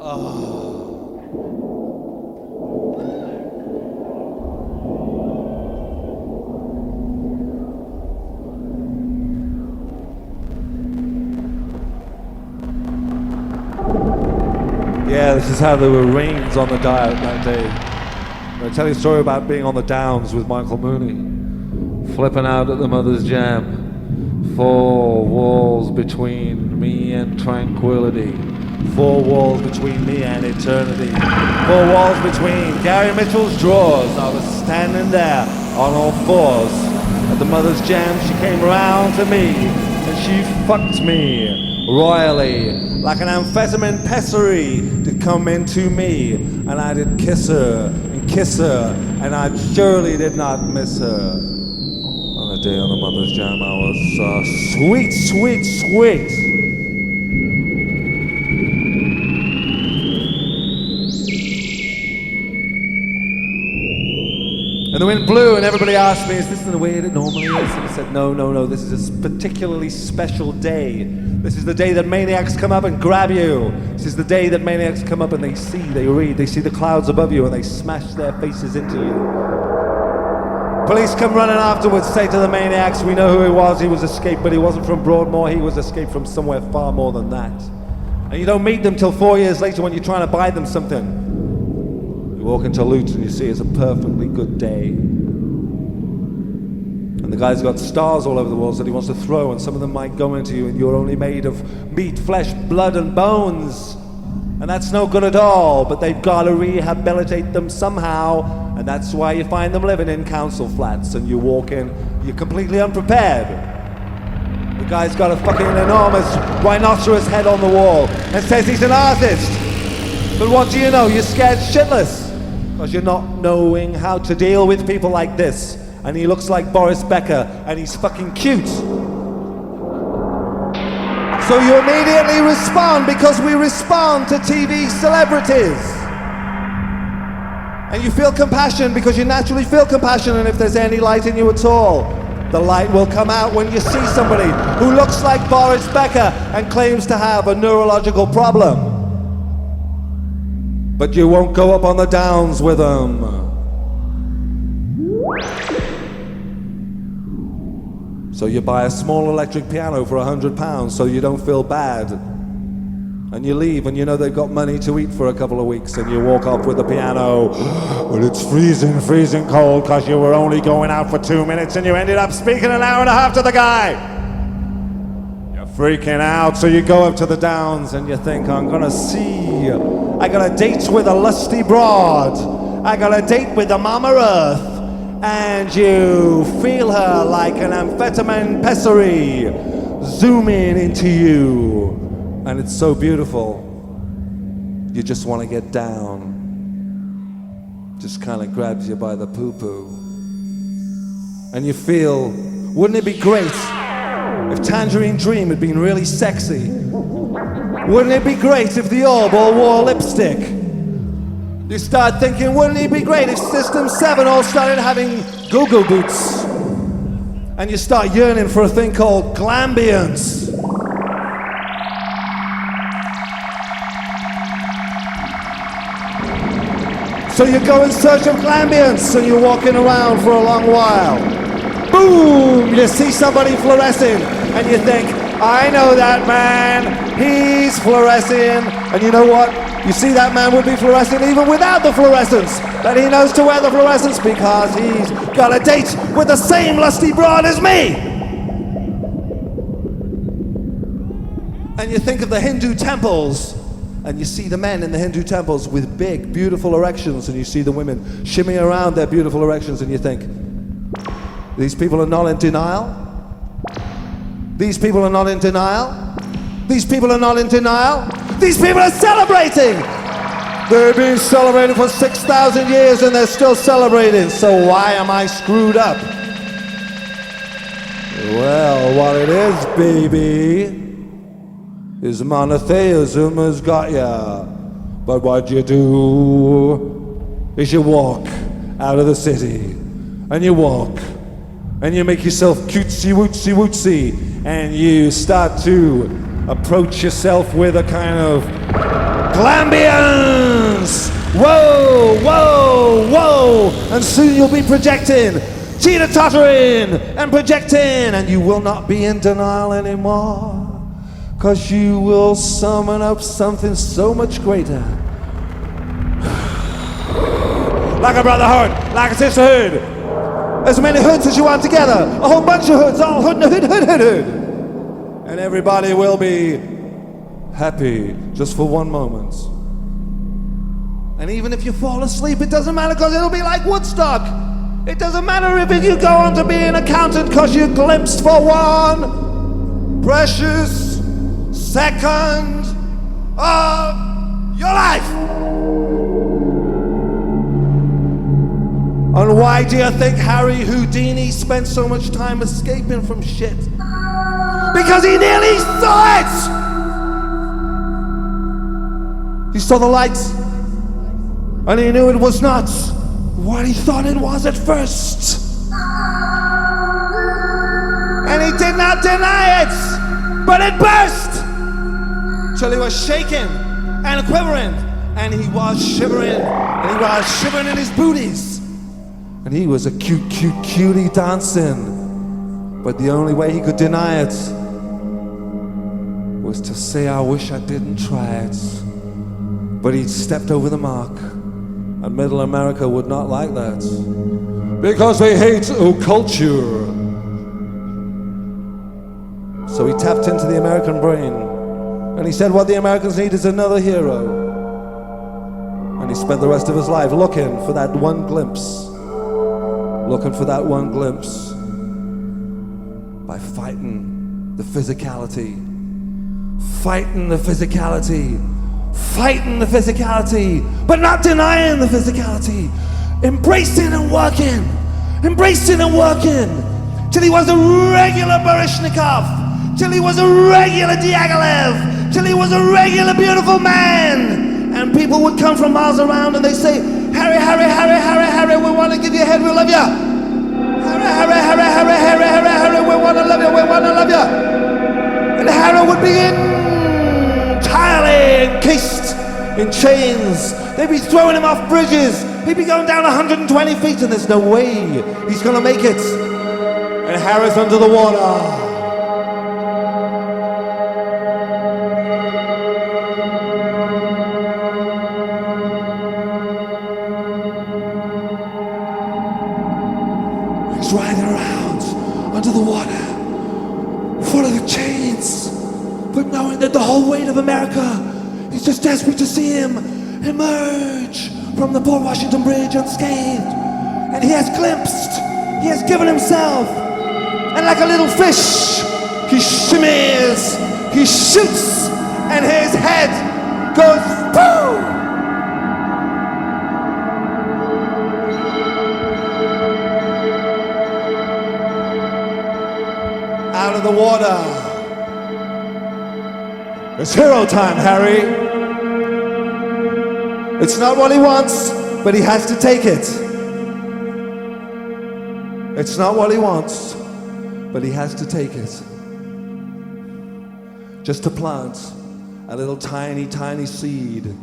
Yeah, this is how there were rains on the diet that day. I'll tell you a story about being on the Downs with Michael Mooney, flipping out at the Mother's Jam. 4 walls between me and tranquility. 4 walls between me and eternity. 4 walls between Gary Mitchell's drawers. I was standing there on all fours at the Mother's Jam. She came round to me and she fucked me royally, like an amphetamine pessary did come into me, and I did kiss her, and I surely did not miss her. On the day on the Mother's Jam, I was sweet, sweet, sweet. And the wind blew, and everybody asked me, is this the way it normally is? And I said, no, this is a particularly special day. This is the day that maniacs come up and grab you. This is the day that maniacs come up and they see the clouds above you and they smash their faces into you. Police come running afterwards, say to the maniacs, we know who he was escaped, but he wasn't from Broadmoor, he was escaped from somewhere far more than that. And you don't meet them till 4 years later when you're trying to buy them something. You walk into Loot and you see it's a perfectly good day. And the guy's got stars all over the walls that he wants to throw, and some of them might go into you, and you're only made of meat, flesh, blood, and bones. And that's no good at all, but they've got to rehabilitate them somehow, and that's why you find them living in council flats, and you walk in, you're completely unprepared. The guy's got a fucking enormous rhinoceros head on the wall and says he's an artist. But what do you know? You're scared shitless. Because you're not knowing how to deal with people like this. And he looks like Boris Becker, and he's fucking cute. So you immediately respond, because we respond to TV celebrities. And you feel compassion because you naturally feel compassion, and if there's any light in you at all, the light will come out when you see somebody who looks like Boris Becker and claims to have a neurological problem. But you won't go up on the Downs with them. So you buy a small electric piano for £100 so you don't feel bad. And you leave and you know they've got money to eat for a couple of weeks, and you walk off with the piano. But it's freezing cold because you were only going out for 2 minutes and you ended up speaking an hour and a half to the guy. You're freaking out, so you go up to the Downs and you think, I got a date with a lusty broad. I got a date with the Mama Earth. And you feel her like an amphetamine pessary zooming into you. And it's so beautiful. You just want to get down. Just kind of grabs you by the poo-poo. And you feel, wouldn't it be great if Tangerine Dream had been really sexy? Wouldn't it be great if the Orb all wore lipstick? You start thinking, wouldn't it be great if System 7 all started having go-go boots? And you start yearning for a thing called glambience. So you go in search of glambience, and you're walking around for a long while. Boom! You see somebody fluorescing, and you think, I know that man, he's fluorescing. And you know what? You see that man would be fluorescing even without the fluorescence. But he knows to wear the fluorescence because he's got a date with the same lusty broad as me. And you think of the Hindu temples, and you see the men in the Hindu temples with big, beautiful erections, and you see the women shimmy around their beautiful erections, and you think, these people are not in denial? These people are not in denial? These people are not in denial? These people are celebrating! They've been celebrating for 6,000 years and they're still celebrating, so why am I screwed up? Well, what it is, baby, is monotheism has got ya. But what you do is you walk out of the city, and you walk, and you make yourself cutesy wootsy wootsy, and you start to approach yourself with a kind of Glambians! Whoa, whoa, whoa! And soon you'll be projecting, teeter-tottering and projecting, and you will not be in denial anymore, because you will summon up something so much greater. Like a brotherhood, like a sisterhood. As many hoods as you want together. A whole bunch of hoods, all hood, hood, hood, hood, hood. And everybody will be happy just for one moment. And even if you fall asleep, it doesn't matter, because it'll be like Woodstock. It doesn't matter if you go on to be an accountant, because you glimpsed for one precious second of your life. And why do you think Harry Houdini spent so much time escaping from shit? Because he nearly saw it! He saw the lights, and he knew it was not what he thought it was at first. And he did not deny it, but it burst! Till he was shaking and quivering, and he was shivering, and he was shivering in his booties. And he was a cute, cute, cutie dancing. But the only way he could deny it was to say, I wish I didn't try it. But he'd stepped over the mark. And Middle America would not like that. Because they hate culture. So he tapped into the American brain. And he said, what the Americans need is another hero. And he spent the rest of his life looking for that one glimpse. Looking for that one glimpse by fighting the physicality, fighting the physicality, fighting the physicality, but not denying the physicality, embracing and working till he was a regular Baryshnikov, till he was a regular Diaghilev, till he was a regular beautiful man. And people would come from miles around and they say, Harry, Harry, Harry, Harry, Harry, we want to give you a head, we love you. Harry, Harry, Harry, Harry, Harry, Harry, Harry, we want to love you, we want to love you. And Harry would be entirely encased in chains. They'd be throwing him off bridges. He'd be going down 120 feet and there's no way he's going to make it. And Harry's under the water. Riding around under the water, full of the chains, but knowing that the whole weight of America is just desperate to see him emerge from the Port Washington Bridge unscathed. And he has glimpsed, he has given himself, and like a little fish, he shimmies, he shoots, and his head goes boom! Out of the water. It's hero time, Harry. It's not what he wants, but he has to take it. It's not what he wants, but he has to take it. Just to plant a little tiny, tiny seed